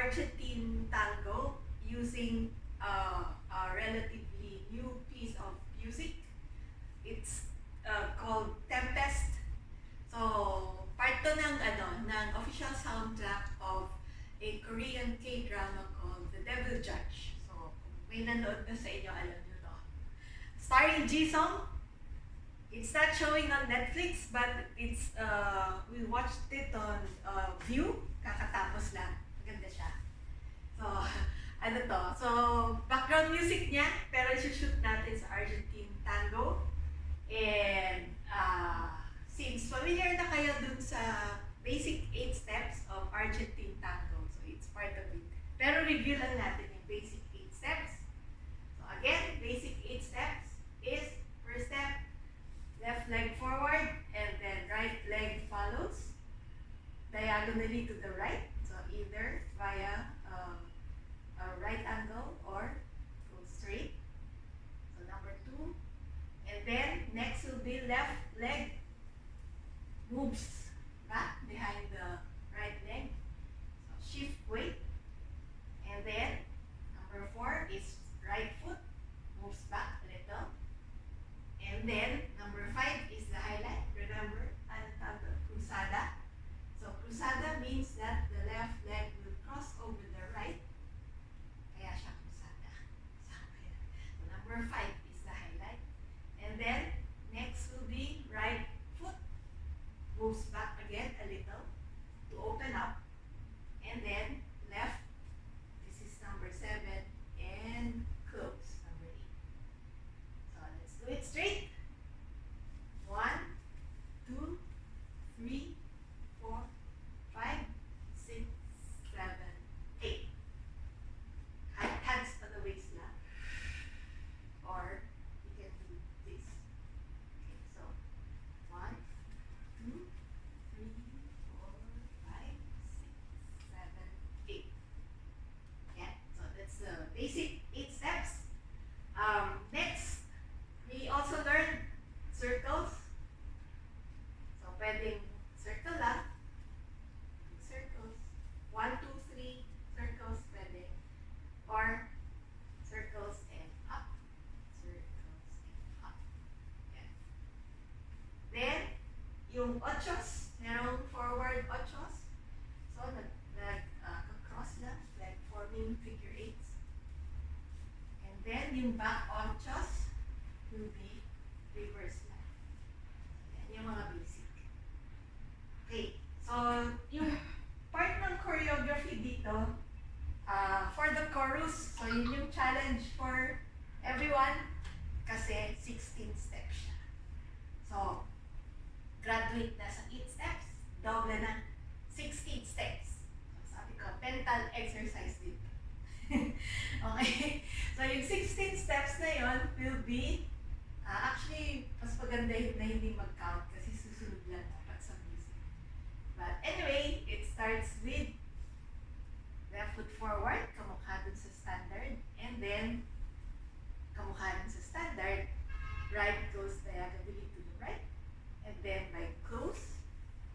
Argentine tango using a relatively new piece of music. It's called Tempest. So, part to ng official soundtrack of a Korean K-drama called The Devil Judge. So, kung may nanood na sa inyo, alam nyo to. Starring Jisung. It's not showing on Netflix, but it's we watched it on View. Kakatapos lang. Maganda siya. So, ano to? So, background music niya, pero shoot natin sa Argentine tango. And since familiar na kayo dun sa basic 8 steps of Argentine tango, so it's part of it. Pero review lang natin yung basic 8 steps. So again, basic 8 steps is, first step, left leg forward, and then right leg follows diagonally to the right. So either via a right angle or go straight. So number 2. And then next will be left leg moves back behind the right leg. So shift weight. And then number 4 is right foot moves back a little. And then number 5 is the highlight. Remember, ano tawag doon? Cruzada. So cruzada means that the left leg will cross over the right. Kaya siya cruzada. So number 5 is the highlight. And then next will be right foot moves back again a little to open up. And then left, this is number 7, and close, number 8. So let's do it straight. 1, 2, 3, 4, 5, 6, 7, 8. Hands on the waist lang. Or you can do this. Okay, so 1, 2, 3, 4, 5, 6, 7, 8. Yeah, so that's the basic 8 steps. Next, we also learned circles. So pwedeng circle lang. Circles. 1, 2, 3 circles pwede. Or circles and up. Circles and up. Yeah. Then, yung ochos, merong forward ochos. So, cross lang, like forming figure 8s. And then, yung back ochos will be reverse lang. Yan yung mga basic. Okay, so, yung part ng choreography dito, for the chorus, so yun yung challenge for everyone kasi 16 steps siya. So, graduate na sa 8 steps, doble na 16 steps. So, sabi ko, mental exercise dito. Okay? So, yung 16 steps na yon will be, actually, mas maganda na hindi mag-count kasi susunod lang dapat sa music. But anyway, it starts with left foot forward, kamukha dun sa standard, and then kamukha dun sa standard, right goes diagonally to the right, and then by close,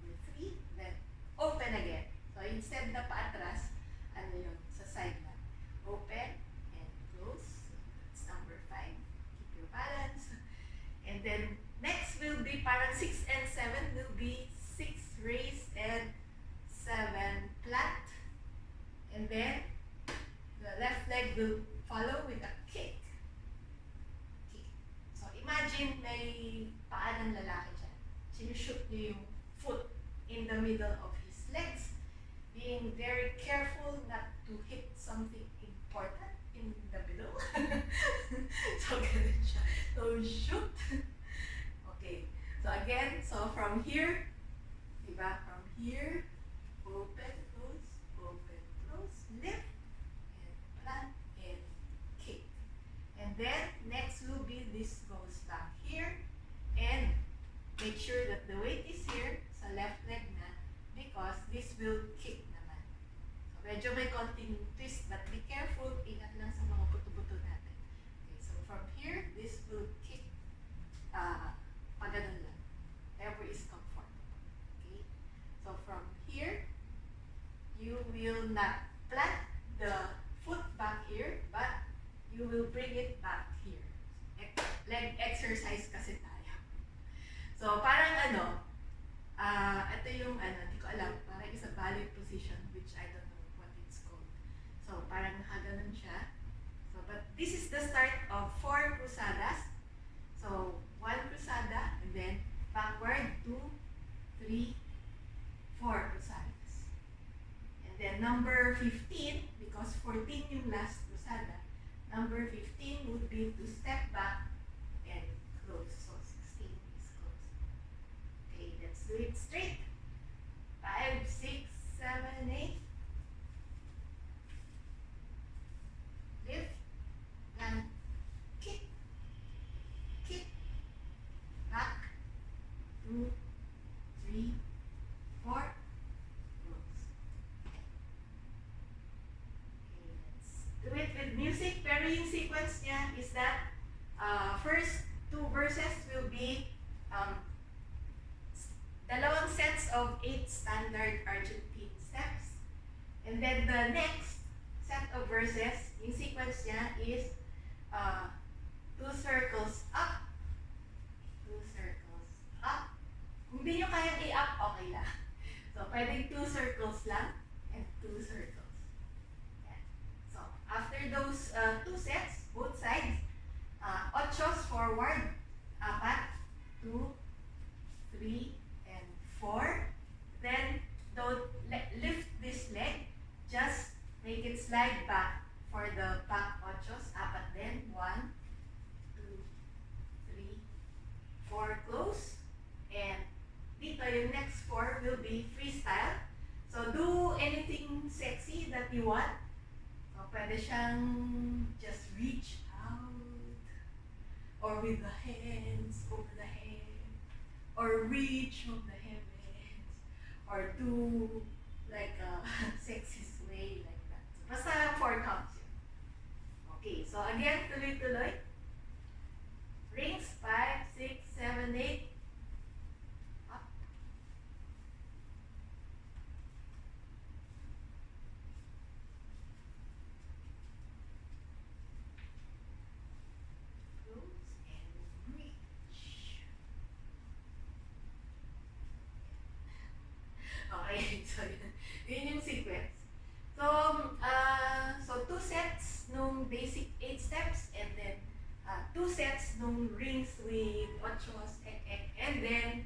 number 3, then open again. So instead na paatras, ano yun, sa side na. Open and close, that's number 5, keep your balance. And then next will be parang 6 and 7 will be 6 raise and 7 plant. And then, the left leg will follow with a kick. Kick. So, imagine may paa ng lalaki dyan. Sinushoot niyo yung foot in the middle of his legs. Being very careful not to hit something important in the middle. So, ganun siya. So, shoot. Okay. So, again, so from here, diba? From here, open, close, open, close, lift, and plant, and kick. And then, next will be this goes back here, and make sure that the weight is here, sa left leg na, because this will kick naman. So, medyo may konting twist, but be careful, ingat lang sa mga buto-buto natin. Okay, so from here, this will kick, paganon lang. Whatever is comfortable. Okay? So from here, you will not plant ito yung hindi ko alam, parang isa valid position, which I don't know what it's called. So, parang nakaganon siya. So, but this is the start of 4 cruzadas. So, 1 cruzada, and then backward, 2, 3, 4 cruzadas. And then number 15, because 14 yung last cruzada, number 15 would be to step back and close. So 16 is close. Okay, let's do it straight. 5, 6, 7, 8. Lift and kick. Kick. Back. 2, 3, 4. Close. Okay, let's do it with music. Pero yung sequence niya is that first 2 verses will be dalawang sets of 8 standard Argentine steps. And then the next set of verses, yung sequence niya is 2 circles up, 2 circles up. Kung di nyo kayang i-up, okay lang. So, pwedeng 2 circles lang and 2 circles. Yan. So, after those 2 sets, both sides, 8 forward, 4, 2, 3, and 4. Then, don't lift this leg. Just make it slide back for the back 8s. 4 din. 1, 2, 3, 4. Close. And dito, yung next 4 will be freestyle. So, do anything sexy that you want. So, pwede siyang just reach out. Or with the hands over the head. Or reach over the heavens. Or do like a sexy sway like that. So, basta 4 counts yun. Okay, so again, tuloy-tuloy. Rings, 5, 6, 7, 8. Up. Close and reach. Okay, so yun yung sequence. So, so 2 sets nung basic 8 steps, and then 2 sets nung rings with 8, and then